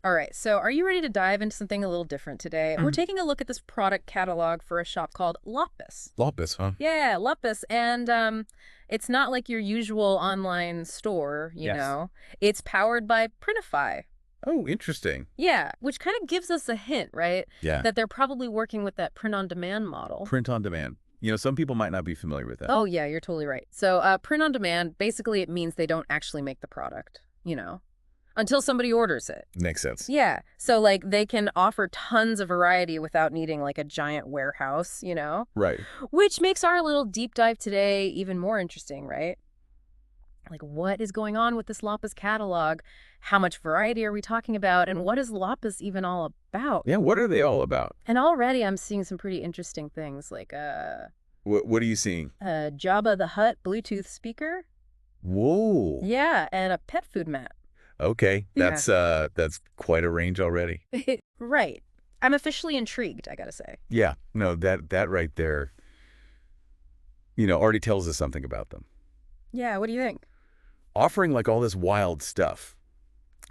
All right, so are you ready to dive into something a little different today? We're taking a look at this product catalog for a shop called Lapis. Lapis, huh? Yeah, Lapis, and it's not like your usual online store, you Yes. know. It's powered by Printify. Oh, interesting. Yeah, which kind of gives us a hint, right? Yeah. That they're probably working with that print-on-demand model. Print on demand. Some people might not be familiar with that. Oh, yeah, you're totally right. So print-on-demand, basically it means they don't actually make the product, until somebody orders it. Makes sense. Yeah. So like they can offer tons of variety without needing like a giant warehouse, Right. which makes our little deep dive today even more interesting, right? Like what is going on with this Lapis catalog? How much variety are we talking about? And what is Lapis even all about? Yeah, what are they all about? And already I'm seeing some pretty interesting things like What are you seeing? a Jabba the Hutt Bluetooth speaker. Whoa. Yeah, and a pet food mat. Okay. Yeah. That's quite a range already. Right. I'm officially intrigued, I gotta say. Yeah. No, that right there, already tells us something about them. Yeah, what do you think? Offering like all this wild stuff,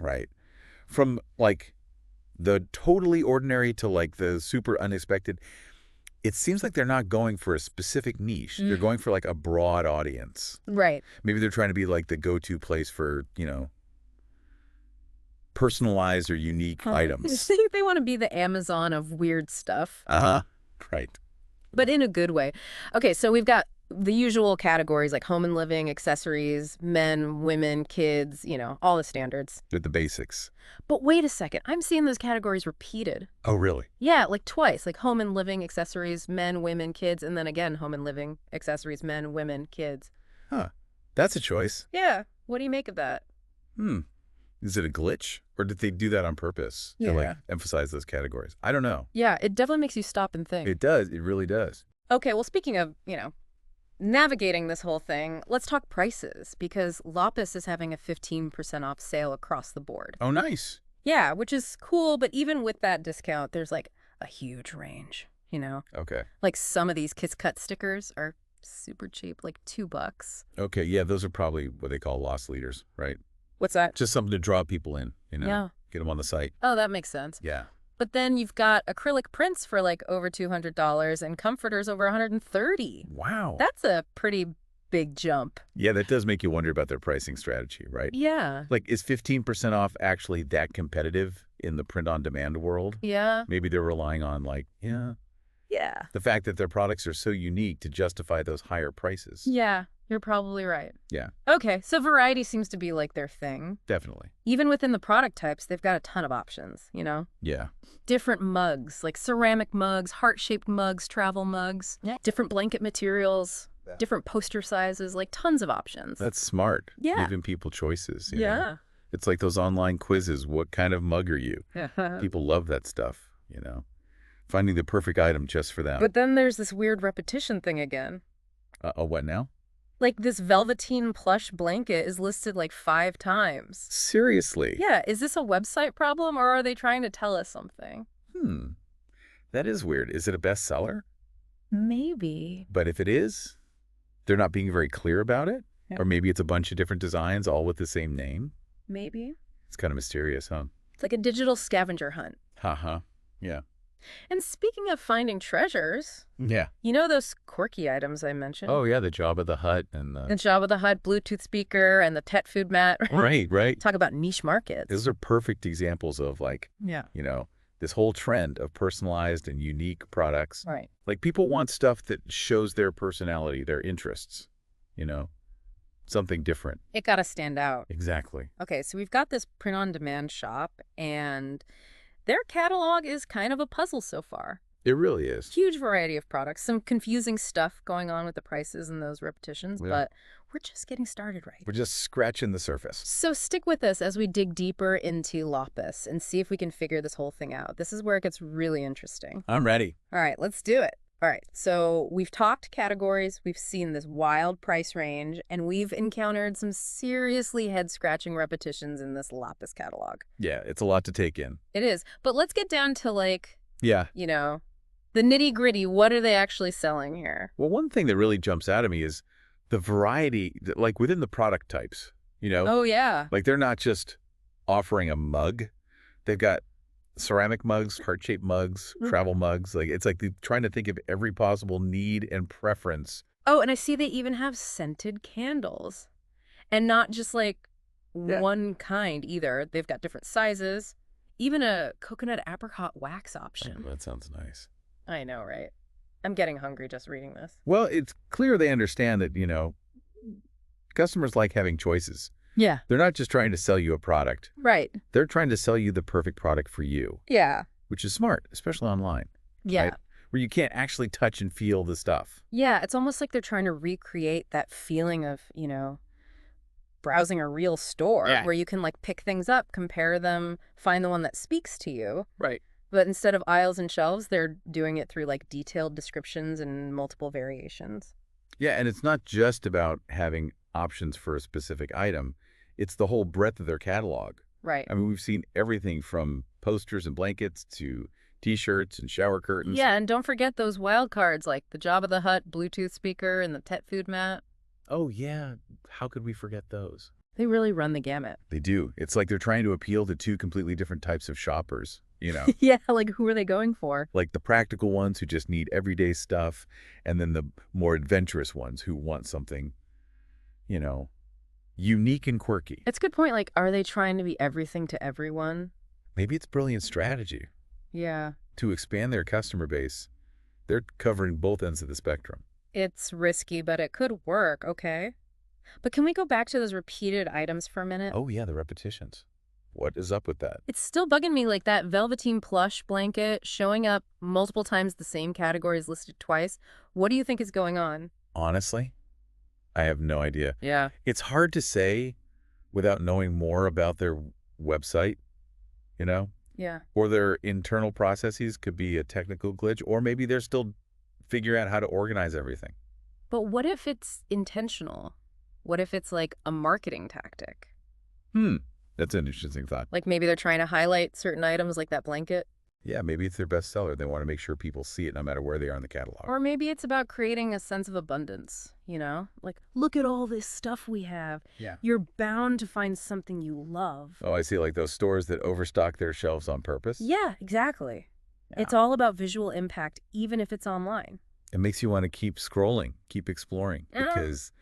right? From like the totally ordinary to like the super unexpected. It seems like they're not going for a specific niche. They're going for like a broad audience. Right. Maybe they're trying to be like the go-to place for, personalized or unique I items. think they want to be the Amazon of weird stuff, Uh-huh. Right. but in a good way. Okay, so we've got the usual categories like home and living, accessories, men, women, kids, all the standards. With the basics. But wait a second, I'm seeing those categories repeated. Oh, really? Yeah, like twice, like home and living, accessories, men, women, kids, and then again, home and living, accessories, men, women, kids. Huh. That's a choice. Yeah, what do you make of that? Is it a glitch? Or did they do that on purpose to Yeah. like emphasize those categories? I don't know. Yeah, it definitely makes you stop and think. It does. It really does. Okay, well, speaking of, navigating this whole thing, let's talk prices because Lapis is having a 15% off sale across the board. Oh, nice. Yeah, which is cool, but even with that discount, there's like a huge range, Okay. Like some of these Kiss Cut stickers are super cheap, like $2. Okay. Yeah, those are probably what they call loss leaders, right? What's that? Just something to draw people in, Yeah. Get them on the site. Oh, that makes sense. Yeah. But then you've got acrylic prints for like over $200 and comforters over $130. Wow. That's a pretty big jump. Yeah, that does make you wonder about their pricing strategy, right? Yeah. Like, is 15% off actually that competitive in the print-on-demand world? Yeah. Maybe they're relying on, like, Yeah. the fact that their products are so unique to justify those higher prices. Yeah. You're probably right. Yeah, Okay, so variety seems to be like their thing. definitely. Even within the product types, they've got a ton of options, Yeah. Different mugs, like ceramic mugs, heart-shaped mugs, travel mugs, different blanket materials, different poster sizes, like tons of options. That's smart. Yeah. Giving people choices. Yeah. It's like those online quizzes. What kind of mug are you? People love that stuff, Finding the perfect item just for them. But then there's this weird repetition thing again. What now? Like this velveteen plush blanket is listed like 5 times. Seriously? Yeah, is this a website problem or are they trying to tell us something? That is weird. Is it a bestseller? Maybe. But if it is, they're not being very clear about it? Yeah. Or maybe it's a bunch of different designs all with the same name? Maybe. It's kind of mysterious, huh? It's like a digital scavenger hunt. Ha. Yeah. And speaking of finding treasures, Yeah. those quirky items I mentioned? Oh, yeah, the Jabba the Hutt and The the... Jabba the Hutt Bluetooth speaker and the pet food mat. Right. Talk about niche markets. Those are perfect examples of like, Yeah. this whole trend of personalized and unique products. Right. Like people want stuff that shows their personality, their interests, something different. It got to stand out. Exactly. Okay, so we've got this print-on-demand shop, and their catalog is kind of a puzzle so far. It really is. Huge variety of products, some confusing stuff going on with the prices and those repetitions, Yeah. but we're just getting started right. We're just scratching the surface. So stick with us as we dig deeper into Lapis and see if we can figure this whole thing out. This is where it gets really interesting. I'm ready. All right, let's do it. All right, so we've talked categories, we've seen this wild price range, and we've encountered some seriously head-scratching repetitions in this Lapis catalog. Yeah, it's a lot to take in. It is, but let's get down to Yeah. the nitty-gritty. What are they actually selling here? Well, one thing that really jumps out at me is the variety, like within the product types, Oh, yeah. like they're not just offering a mug. They've got ceramic mugs, heart-shaped mugs, travel mugs. Like it's like they're trying to think of every possible need and preference. Oh, and I see they even have scented candles. And not just like Yeah. one kind either. They've got different sizes, even a coconut apricot wax Oh, option. that sounds nice. I know, right? I'm getting hungry just reading this. Well, it's clear they understand that, customers like having choices. Yeah. They're not just trying to sell you a product. Right. They're trying to sell you the perfect product for you, Yeah. which is smart, especially online, Yeah. right? Where you can't actually touch and feel the stuff. Yeah. It's almost like they're trying to recreate that feeling of, browsing a real store Yeah. where you can like pick things up, compare them, find the one that speaks to you. Right. But instead of aisles and shelves, they're doing it through like detailed descriptions and multiple variations. Yeah, and it's not just about having options for a specific item. It's the whole breadth of their catalog. Right. I mean, we've seen everything from posters and blankets to T-shirts and shower curtains. Yeah, and don't forget those wild cards like the Jabba the Hutt Bluetooth speaker and the Pet food mat. Oh, yeah. How could we forget those? They really run the gamut. They do. It's like they're trying to appeal to two completely different types of shoppers, Yeah, like who are they going for? like the practical ones who just need everyday stuff, and then the more adventurous ones who want something, you know, unique and quirky. It's a good point. Like, are they trying to be everything to everyone? Maybe it's brilliant strategy Yeah. to expand their customer base. They're covering both ends of the spectrum. It's risky, but it could work, okay? But can we go back to those repeated items for a minute? Oh, yeah, the repetitions. What is up with that? It's still bugging me, like that velveteen plush blanket showing up multiple times, the same categories listed twice. What do you think is going on? Honestly, I have no idea. Yeah. It's hard to say without knowing more about their website, Yeah. or their internal processes. Could be a technical glitch, or maybe they're still figuring out how to organize everything. But what if it's intentional? What if it's like a marketing tactic? That's an interesting thought. Like maybe they're trying to highlight certain items like that blanket? Yeah, maybe it's their best seller. They want to make sure people see it no matter where they are in the catalog. Or maybe it's about creating a sense of abundance, Like, look at all this stuff we have. Yeah. You're bound to find something you love. Oh, I see, like those stores that overstock their shelves on purpose. Yeah, exactly. Yeah. It's all about visual impact, even if it's online. It makes you want to keep scrolling, keep exploring, because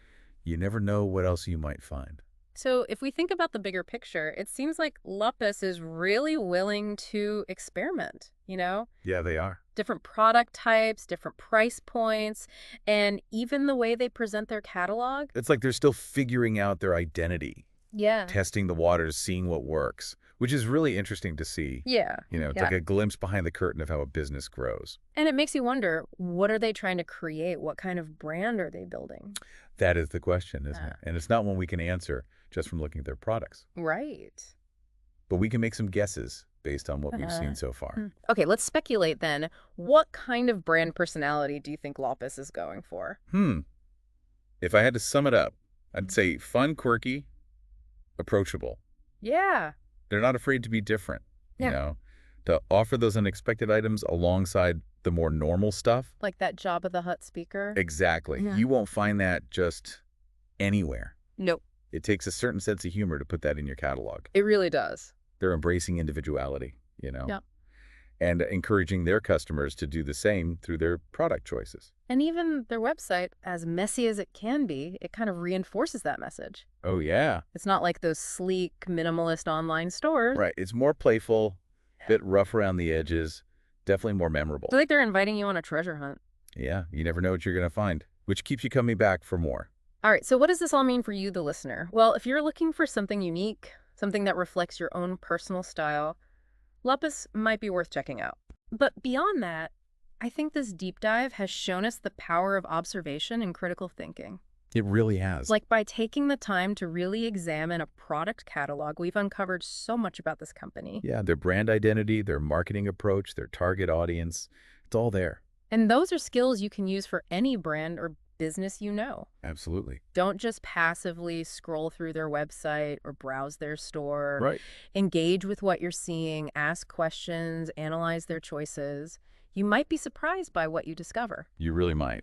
you never know what else you might find. So if we think about the bigger picture, it seems like Lupus is really willing to experiment, Yeah, they are. Different product types, different price points, and even the way they present their catalog. It's like they're still figuring out their identity, Yeah. testing the waters, seeing what works, which is really interesting to see. Yeah. It's Yeah. like a glimpse behind the curtain of how a business grows. And it makes you wonder, what are they trying to create? What kind of brand are they building? That is the question, isn't Yeah. it? And it's not one we can answer just from looking at their products. Right. But we can make some guesses based on what we've seen so far. Okay, let's speculate then. What kind of brand personality do you think Lupus is going for? If I had to sum it up, I'd say fun, quirky, approachable. Yeah. They're not afraid to be different, Yeah. to offer those unexpected items alongside the more normal stuff. Like that Jabba the Hutt speaker? Exactly. Yeah. You won't find that just anywhere. Nope. It takes a certain sense of humor to put that in your catalog. It really does. They're embracing individuality, Yep. and encouraging their customers to do the same through their product choices. And even their website, as messy as it can be, it kind of reinforces that message. Oh, yeah. It's not like those sleek, minimalist online stores. Right. It's more playful, bit rough around the edges, definitely more memorable. I feel like they're inviting you on a treasure hunt. Yeah, you never know what you're going to find, which keeps you coming back for more. All right, so what does this all mean for you, the listener? Well, if you're looking for something unique, something that reflects your own personal style, Lupus might be worth checking out. But beyond that, I think this deep dive has shown us the power of observation and critical thinking. It really has. Like by taking the time to really examine a product catalog, we've uncovered so much about this company. Yeah, their brand identity, their marketing approach, their target audience, it's all there. And those are skills you can use for any brand or business you know. Absolutely. Don't just passively scroll through their website or browse their store. Right. Engage with what you're seeing, ask questions, analyze their choices. You might be surprised by what you discover. You really might.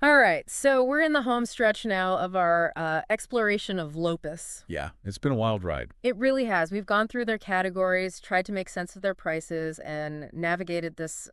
All right, so we're in the home stretch now of our exploration of Lopus. Yeah, it's been a wild ride. It really has. We've gone through their categories, tried to make sense of their prices, and navigated this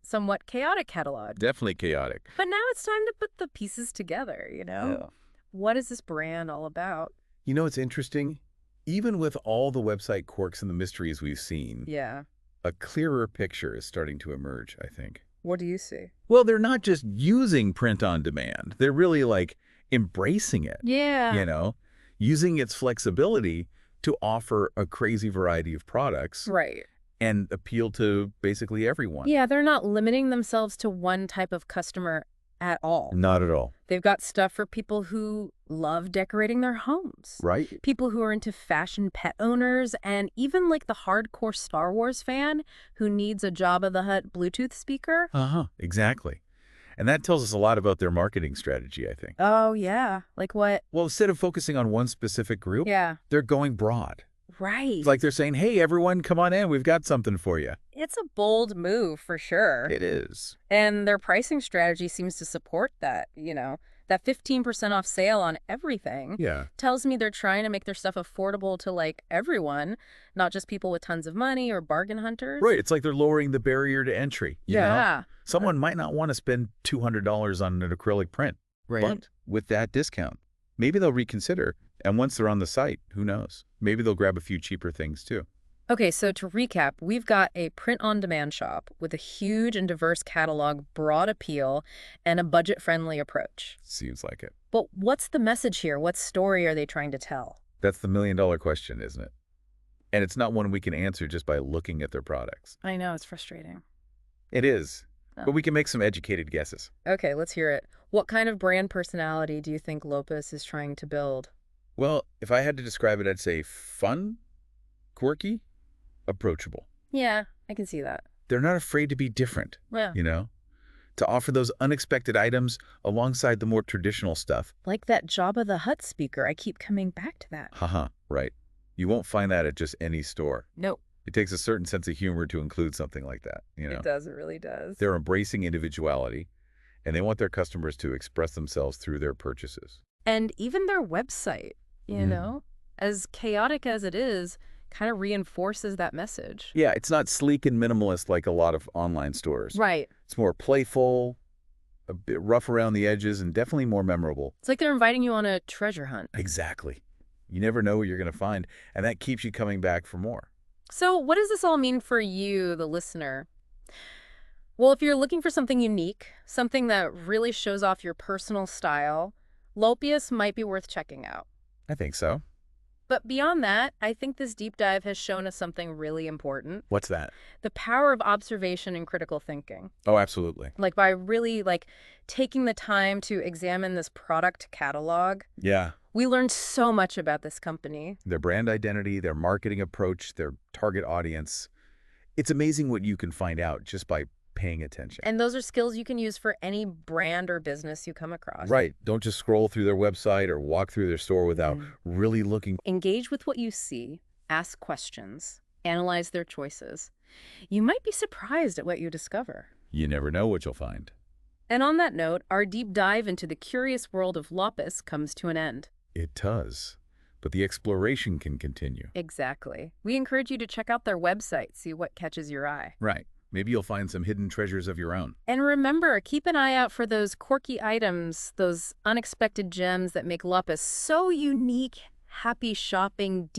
somewhat chaotic catalog. Definitely chaotic. But now it's time to put the pieces together, Yeah. What is this brand all about? You know, it's interesting. Even with all the website quirks and the mysteries we've seen, Yeah. a clearer picture is starting to emerge, I think. What do you see? Well, they're not just using print on demand. They're really like embracing it, Yeah. you know, using its flexibility to offer a crazy variety of products Right. and appeal to basically everyone. Yeah, they're not limiting themselves to one type of customer at all. Not at all. They've got stuff for people who love decorating their homes. Right? People who are into fashion pet owners, and even like the hardcore Star Wars fan who needs a Jabba the Hutt Bluetooth speaker. Uh-huh. Exactly. And that tells us a lot about their marketing strategy, I think. Oh, yeah. Like what? Well, instead of focusing on one specific group, Yeah. they're going broad. Right. It's like they're saying, hey, everyone, come on in. We've got something for you. It's a bold move for sure. It is. And their pricing strategy seems to support that, that 15% off sale on everything. Yeah. Tells me they're trying to make their stuff affordable to like everyone, not just people with tons of money or bargain hunters. Right. It's like they're lowering the barrier to entry. You know? Yeah. Someone might not want to spend $200 on an acrylic print. Right. But with that discount, maybe they'll reconsider. And once they're on the site, who knows? Maybe they'll grab a few cheaper things too. Okay, so to recap, we've got a print-on-demand shop with a huge and diverse catalog, broad appeal, and a budget-friendly approach. Seems like it. But what's the message here? What story are they trying to tell? That's the million-dollar question, isn't it? And it's not one we can answer just by looking at their products. I know, it's frustrating. It is. Oh. But we can make some educated guesses. Okay, let's hear it. What kind of brand personality do you think Lopus is trying to build? Well, if I had to describe it, I'd say fun, quirky, approachable. Yeah, I can see that. They're not afraid to be different, Yeah. you know? To offer those unexpected items alongside the more traditional stuff. Like that Jabba the Hutt speaker. I keep coming back to that. Haha, right. You won't find that at just any store. Nope. It takes a certain sense of humor to include something like that, you know? It does, it really does. They're embracing individuality, and they want their customers to express themselves through their purchases. And even their website, as chaotic as it is, kind of reinforces that message. Yeah, it's not sleek and minimalist like a lot of online stores. Right. It's more playful, a bit rough around the edges, and definitely more memorable. It's like they're inviting you on a treasure hunt. Exactly. You never know what you're going to find, and that keeps you coming back for more. So what does this all mean for you, the listener? Well, if you're looking for something unique, something that really shows off your personal style, Lopus might be worth checking out. I think so. But beyond that, I think this deep dive has shown us something really important. What's that? The power of observation and critical thinking. Oh, absolutely. Like by really taking the time to examine this product catalog, Yeah. we learned so much about this company. Their brand identity, their marketing approach, their target audience. It's amazing what you can find out just by paying attention. And those are skills you can use for any brand or business you come across. Right. Don't just scroll through their website or walk through their store without really looking. Engage with what you see, ask questions, analyze their choices. You might be surprised at what you discover. You never know what you'll find. And on that note, our deep dive into the curious world of Lopus comes to an end. It does. But the exploration can continue. Exactly. We encourage you to check out their website, see what catches your eye. Right. Maybe you'll find some hidden treasures of your own. And remember, keep an eye out for those quirky items, those unexpected gems that make Lopus so unique. Happy shopping.